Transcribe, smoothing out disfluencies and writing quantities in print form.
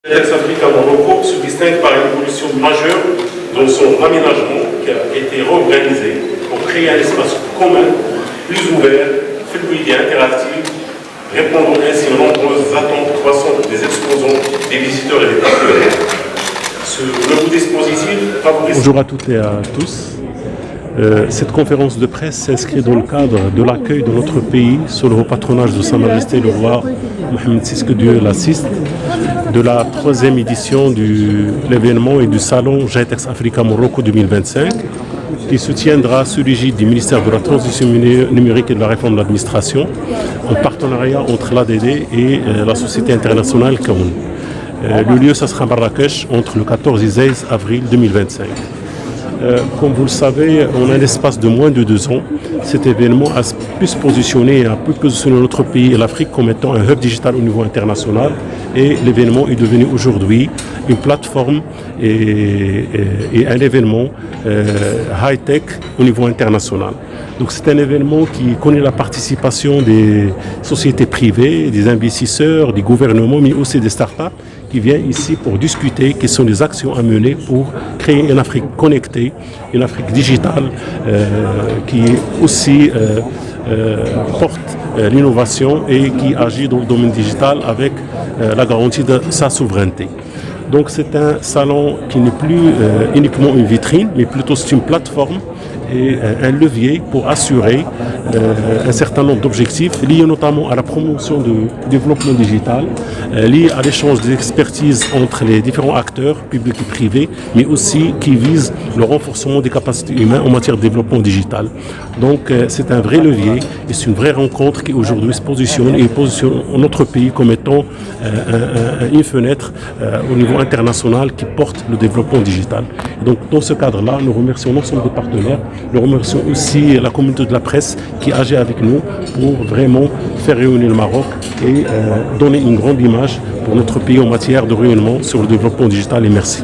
L'index Africa Morocco se distingue par une évolution majeure dans son aménagement qui a été réorganisé pour créer un espace commun, plus ouvert, fluide et interactif, répondant ainsi aux nombreuses attentes croissantes des exposants, des visiteurs et des partenaires. Ce nouveau dispositif favorise... Bonjour à toutes et à tous. Cette conférence de presse s'inscrit dans le cadre de l'accueil de notre pays sous le haut patronage de Sa Majesté le roi Mohamed VI, que Dieu l'assiste, de la 3e édition de l'événement et du salon GITEX Africa Morocco 2025, qui se tiendra sous l'égide du ministère de la Transition numérique et de la réforme de l'administration, en partenariat entre l'ADD et la société internationale Kaoun. Le lieu, ça sera Marrakech entre le 14 et 16 avril 2025. Comme vous le savez, en un espace de moins de 2 ans, cet événement a pu se positionner et a pu positionner notre pays et l'Afrique comme étant un hub digital au niveau international. Et l'événement est devenu aujourd'hui une plateforme et un événement high-tech au niveau international. Donc c'est un événement qui connaît la participation des sociétés privées, des investisseurs, des gouvernements, mais aussi des startups qui viennent ici pour discuter quelles sont les actions à mener pour créer une Afrique connectée, une Afrique digitale qui aussi porte l'innovation et qui agit dans le domaine digital avec la garantie de sa souveraineté. Donc c'est un salon qui n'est plus uniquement une vitrine, mais plutôt c'est une plateforme et un levier pour assurer un certain nombre d'objectifs liés notamment à la promotion du développement digital, liés à l'échange des expertises entre les différents acteurs publics et privés, mais aussi qui visent le renforcement des capacités humaines en matière de développement digital. Donc c'est un vrai levier et c'est une vraie rencontre qui aujourd'hui se positionne et positionne notre pays comme étant une fenêtre au niveau international qui porte le développement digital. Et donc dans ce cadre-là, nous remercions l'ensemble des partenaires. Nous remercions aussi la communauté de la presse qui agit avec nous pour vraiment faire rayonner le Maroc et donner une grande image pour notre pays en matière de rayonnement sur le développement digital. Et merci.